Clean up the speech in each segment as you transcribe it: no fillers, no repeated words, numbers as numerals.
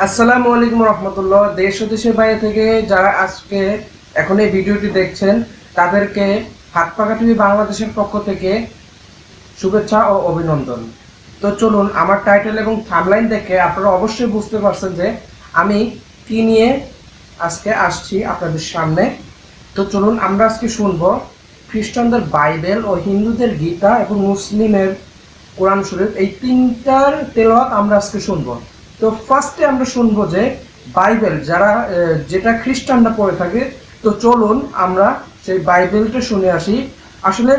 আসসালামু আলাইকুম রহমতুল্লাহ। দেশ ও দেশের বাইরে থেকে যারা আজকে এখন এই ভিডিওটি দেখছেন তাদেরকে হাত পাখা টিভি বাংলাদেশের পক্ষ থেকে শুভেচ্ছা ও অভিনন্দন। তো চলুন, আমার টাইটেল এবং থাম্বনেইল দেখে আপনারা অবশ্যই বুঝতে পারছেন যে আমি কি নিয়ে আজকে আসছি আপনাদের সামনে। তো চলুন আমরা আজকে শুনবো খ্রিস্টানদের বাইবেল ও হিন্দুদের গীতা এবং মুসলিমের কোরআন শরীফ, এই তিনটার তেলাওয়াত আমরা আজকে শুনবো। তো ফার্স্টে আমরা শুনবো যে বাইবেল যেটা খ্রিস্টানরা পড়ে থাকে। তো চলুন আমরা সেই বাইবেলটা শুনে আসি। আসলে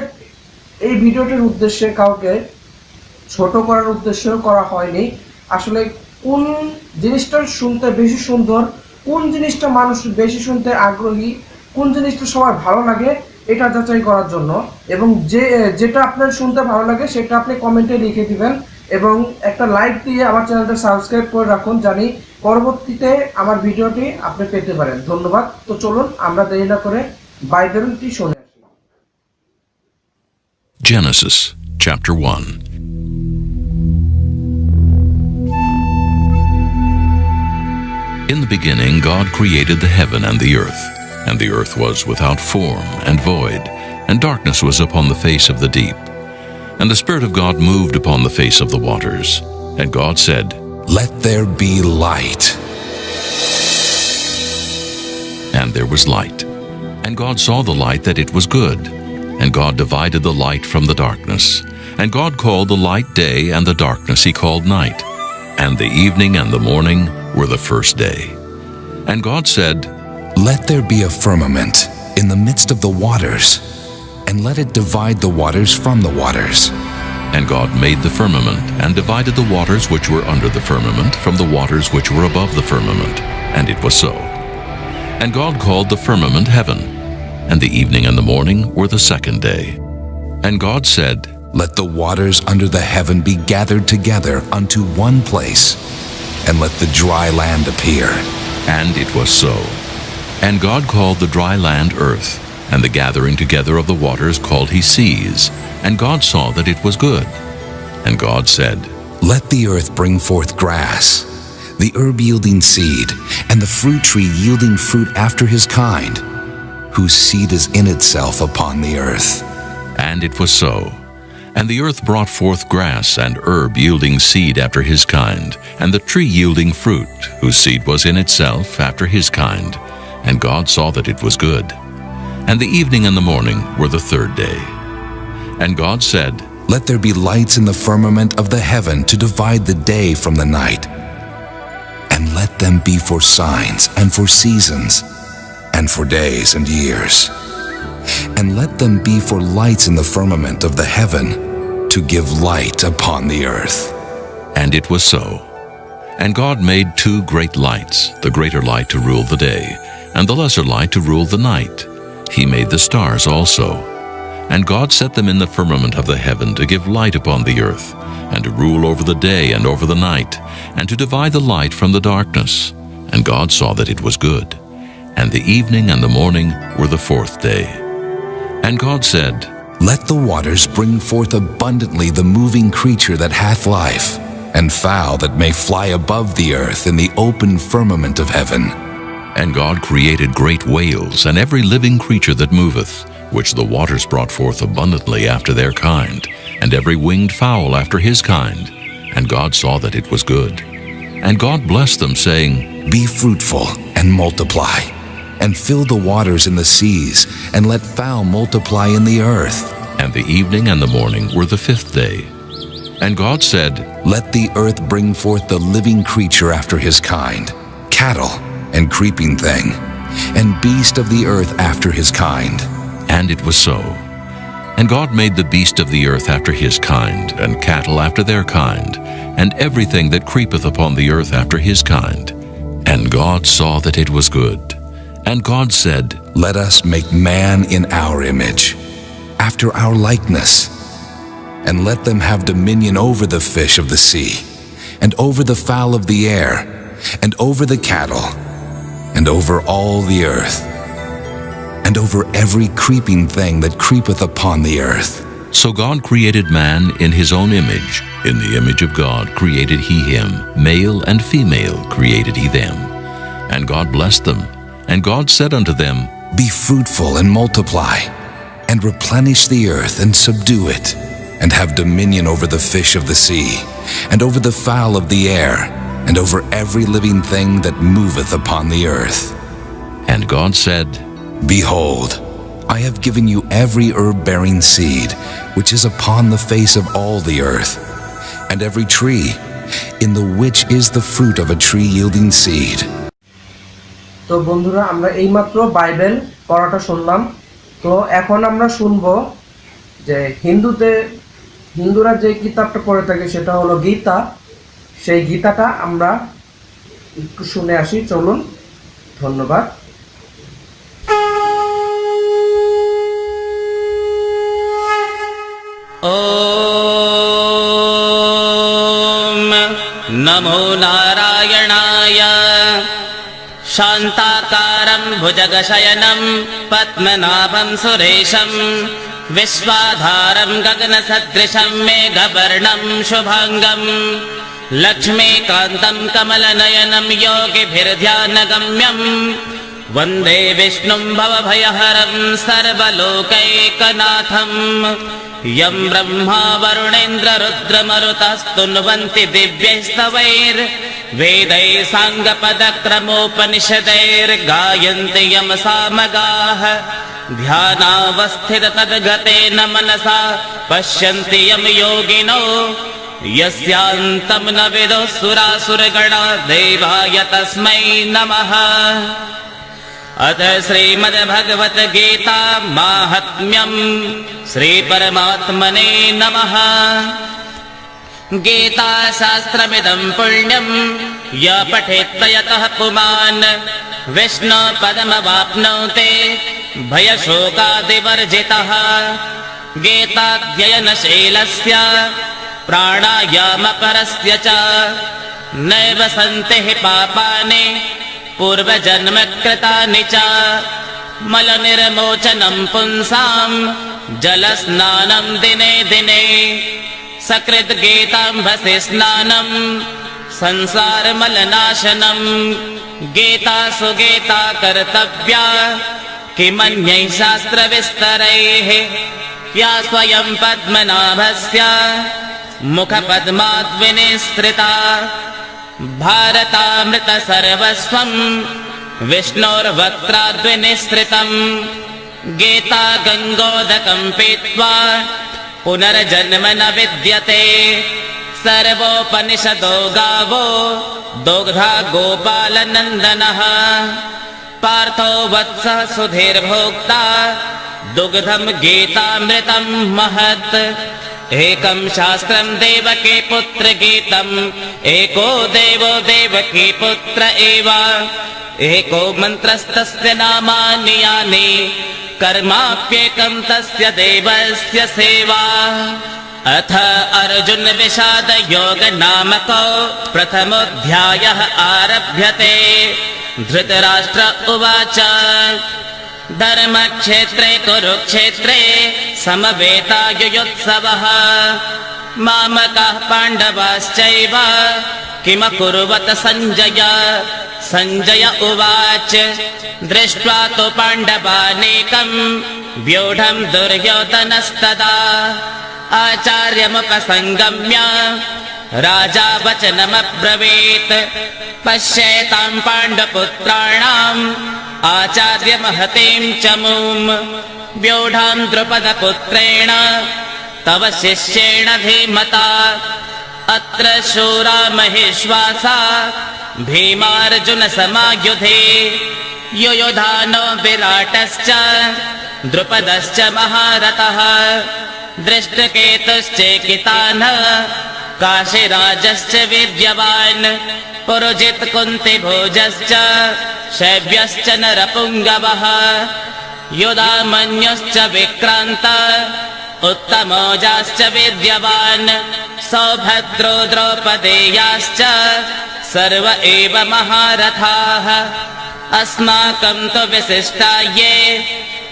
এই ভিডিওটির উদ্দেশ্যে কাউকে ছোট করার উদ্দেশ্য করা হয়নি। আসলে কোন জিনিসটা শুনতে বেশি সুন্দর, কোন জিনিসটা মানুষ বেশি শুনতে আগ্রহী, কোন জিনিসটা সবার ভালো লাগে এটা যাচাই করার জন্য, এবং যেটা আপনার শুনতে ভালো লাগে সেটা আপনি কমেন্টে লিখে দিবেন এবং একটা লাইক দিয়ে আমার চ্যানেলটা সাবস্ক্রাইব করে রাখুন, জানি পরবর্তীতে আমার ভিডিওটি আপনি পেতে পারেন। ধন্যবাদ। তো চলুন আমরা দেরি না করে বাইবেলটি শুনে আসি। Genesis chapter 1. In the beginning God created the heaven and the earth was without form and void, and darkness was upon the face of the deep. And the Spirit of God moved upon the face of the waters. And God said, "Let there be light." And there was light. And God saw the light that it was good. And God divided the light from the darkness. And God called the light day, and the darkness he called night. And the evening and the morning were the first day. And God said, "Let there be a firmament in the midst of the waters, and let it divide the waters from the waters." And God made the firmament, and divided the waters which were under the firmament from the waters which were above the firmament. And it was so. And God called the firmament heaven. And the evening and the morning were the second day. And God said, "Let the waters under the heaven be gathered together unto one place, and let the dry land appear." And it was so. And God called the dry land earth, and the gathering together of the waters called he seas. And God saw that it was good. And God said, "Let the earth bring forth grass, the herb yielding seed, and the fruit tree yielding fruit after his kind, whose seed is in itself upon the earth." And it was so. And the earth brought forth grass and herb yielding seed after his kind, and the tree yielding fruit, whose seed was in itself after his kind. And God saw that it was good. And the evening and the morning were the third day. And God said, "Let there be lights in the firmament of the heaven to divide the day from the night, and let them be for signs and for seasons and for days and years. And let them be for lights in the firmament of the heaven to give light upon the earth." And it was so. And God made two great lights, the greater light to rule the day, and the lesser light to rule the night. He made the stars also. And God set them in the firmament of the heaven to give light upon the earth, and to rule over the day and over the night, and to divide the light from the darkness. And God saw that it was good. And the evening and the morning were the fourth day. And God said, "Let the waters bring forth abundantly the moving creature that hath life, and fowl that may fly above the earth in the open firmament of heaven." And God created great whales, and every living creature that moveth, which the waters brought forth abundantly after their kind, and every winged fowl after his kind. And God saw that it was good. And God blessed them, saying, "Be fruitful and multiply, and fill the waters in the seas, and let fowl multiply in the earth." And the evening and the morning were the fifth day. And God said, "Let the earth bring forth the living creature after his kind, cattle and creeping thing, and beast of the earth after his kind." And it was so. And God made the beast of the earth after his kind, and cattle after their kind, and everything that creepeth upon the earth after his kind. And God saw that it was good. And God said, "Let us make man in our image, after our likeness, and let them have dominion over the fish of the sea, and over the fowl of the air, and over the cattle, and over all the earth, and over every creeping thing that creepeth upon the earth." So God created man in his own image. In the image of God created he him, male and female created he them. And God blessed them, and God said unto them, Be fruitful and multiply, and replenish the earth and subdue it, and have dominion over the fish of the sea, and over the fowl of the air, and over every living thing that moveth upon the earth. And God said, Behold, I have given you every herb-bearing seed, which is upon the face of all the earth, and every tree, in the which is the fruit of a tree yielding seed. তো বন্ধুরা, আমরা এইমাত্র Bible পড়াটা শুনলাম। তো এখন আমরা শুনবো যে হিন্দুরা যে কিতাবটা পড়ে থাকে সেটা হলো গীতা। সেই গীতাটা আমরা একটু শুনে আসি, চলুন। ধন্যবাদ। ॐ नमो नारायणाय। शान्ताकारं भुजगशयनं पद्मनाभं सुरेशं विश्वाधारं गगनसदृशं मेघवर्णं शुभाङ्गं लक्ष्मीकान्तं कमलनयनं योगिभिर्ध्यानगम्यं वन्दे विष्णुं भवभयहरं सर्वलोकैकनाथं। यं ब्रह्मा वरुणेन्द्ररुद्रमरुतस्तुन्वन्ति दिव्यैस्तवैर्वेदैः साङ्गपदक्रमोपनिषदैर्गायन्ति यं सामगाः। ध्यानावस्थिततद्गतेन मनसा पश्यन्ति यं योगिनो यस्यान्तं न विदुः सुरासुरगणा देवाय तस्मै नमः। अथ श्रीमद्भगवद्गीता माहात्म्यं श्रीपरमात्मने नमः। गीताशास्त्रमिदं पुण्यं य पठेत् यतः पुमान् विष्णुपदमवाप्नोति भयशोकादिवर्जितः। गीताध्ययनशीलस्य प्राणायामपरस्य च नैव सन्ति हि पापानि पूर्वजन्मकृतानि च। मलनिर्मोचनं पुंसां जलस्नानं दिने दिने सकृद्गीताम्भसि स्नानं संसारमलनाशनं। गीता सुगीता कर्तव्या किमन्यैः शास्त्रविस्तरैः या स्वयं पद्मनाभस्य मुखपद्माद्विनिसृता। भारतामृतसर्वस्वं विष्णोर्वक्त्राद्विनिसृतं। गीता गङ्गोदकं पीत्वा पुनर्जन्म न विद्यते। सर्वोपनिषदो गावो दुग्धा गोपालनन्दनः। पार्थो वत्सः सुधीर्भोक्ता दुग्धं गीतामृतं महत्। एकं शास्त्रं देवकी पुत्र गीतम् एको देवो देवकी पुत्र एव। एको मन्त्रस्तस्य नामानि यानि कर्माप्येकं तस्य देवस्य सेवा। अथ अर्जुन विषाद योग नामको प्रथमोऽध्यायः आरभ्यते। धृतराष्ट्र उवाच धर्मक्षेत्रे कुरुक्षेत्रे समवेतायुयुत्सवः। मामकाः पाण्डवाश्चैव किमकुर्वत सञ्जय। सञ्जय उवाच दृष्ट्वा तु पाण्डवानेकं व्यूढं दुर्योधनस्तदा। आचार्यमुपसङ्गम्य राजा वचनमब्रवीत्। पश्येतां पाण्डुपुत्राणाम् आचार्यमहतीं च मूं। व्यूढां द्रुपदपुत्रेण तव शिष्येण धीमता। अत्र शूरा महेश्वासा भीमार्जुनसमायुधे। युयुधानो विराटश्च द्रुपदश्च महारथः। दृष्टकेतुश्चेकितानः काशीराजश्च वीर्यवान्। पुरुजित् कुन्तिभोजश्च शैव्यश्च नरपुङ्गवः। युधामन्युश्च विक्रान्त उत्तमौजाश्च वीर्यवान्। सौभद्रो द्रौपदेयाश्च सर्व एव महारथाः। अस्माकं तु विशिष्टा ये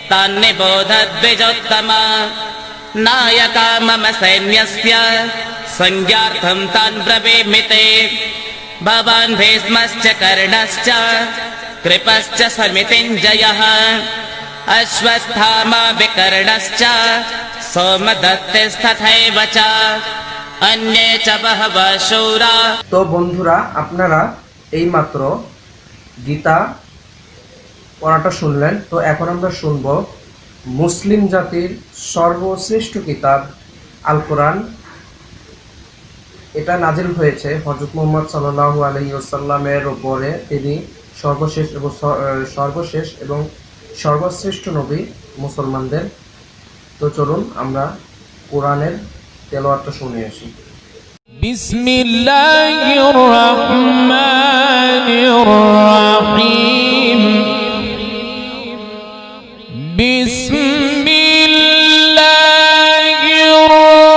तान्निबोध द्विजोत्तम। नायका मम सैन्यस्य संज्ञार्थं तान् ब्रवीमि ते भवान् भीष्मश्च कर्णश्च कृपश्च समितिञ्जयः अश्वत्थामा विकर्णश्च सोमदत्तिस्तथैव च अन्ये च बहवः शूरा। তো বন্ধুরা, আপনারা এইমাত্র গীতা পড়াটা শুনলেন। তো এখন আমরা শুনব মুসলিম জাতির সর্বশ্রেষ্ঠ কিতাব আল কোরআন। এটা নাজিল হয়েছে হযরত মুহাম্মদ সাল্লাল্লাহু আলাইহি ওয়াসাল্লামের উপরে। তিনি সর্বশেষ এবং সর্বশ্রেষ্ঠ নবী মুসলমানদের। তো চলুন আমরা কোরআনের তেলাওয়াতটা শুনে আসি। বিসমিল্লাহির রাহমানির রাহিম। বিসমিল্লাহির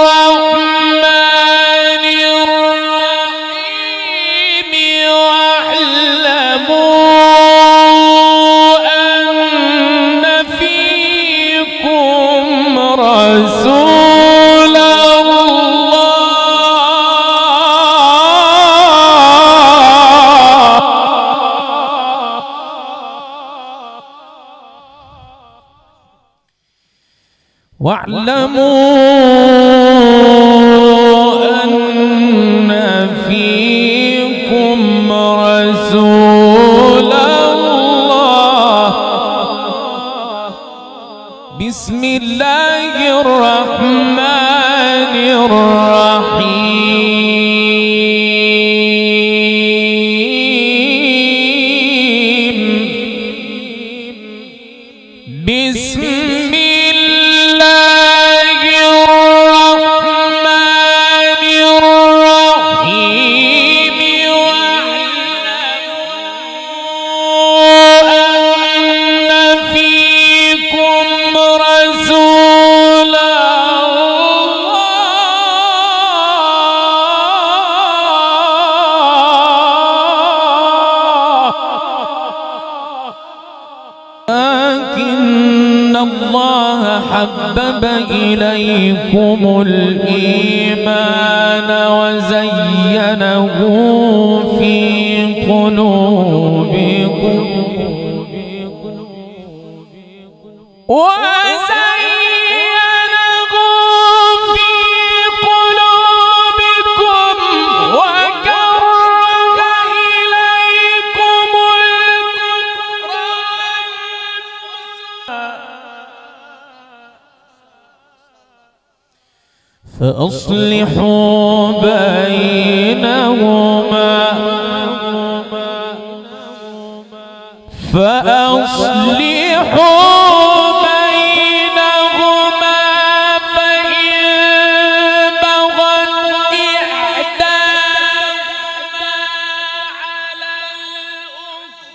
রাহমানির রাহিম। ওয়া'লামু আন্না ফীকুম رسول الله. بسم الله الرحمن الرحيم. بسم الله حبب إليكم الإيمان وزينه في قلوبكم فأصلحوا بينهما فإن بغت إحداهما على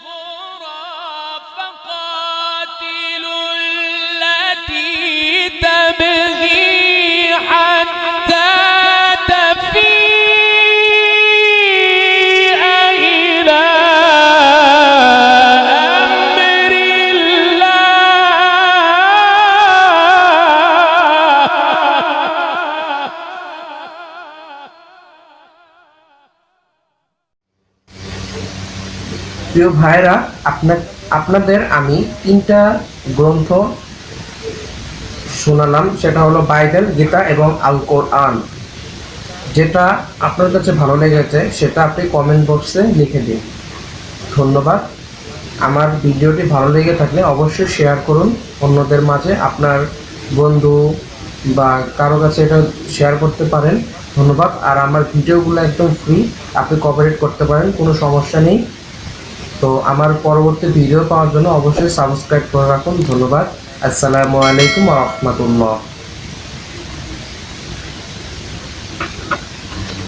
الأخرى فقاتلوا التي تبغي حتى تفيء إلى أمر প্রিয় ভাইরা, আপনাদের আমি 3টা গ্রন্থ শোনালাম। সেটা হলো বাইবেল, গীতা এবং আল কোরআন। যেটা আপনার কাছে ভালো লেগেছে সেটা আপনি কমেন্ট বক্সে লিখে দিন। ধন্যবাদ। আমার ভিডিওটি ভালো লেগে থাকলে অবশ্যই শেয়ার করুন অন্যদের মাঝে। আপনার বন্ধু বা কারো কাছে এটা শেয়ার করতে পারেন। ধন্যবাদ। আর আমার ভিডিওগুলো একদম ফ্রি, আপনি কপারেট করতে পারেন, কোনো সমস্যা নেই। তো আমার পরবর্তী ভিডিও পাওয়ার জন্য অবশ্যই সাবস্ক্রাইব করে রাখুন। ধন্যবাদ। আসসালামু আলাইকুম ওয়া রাহমাতুল্লাহ।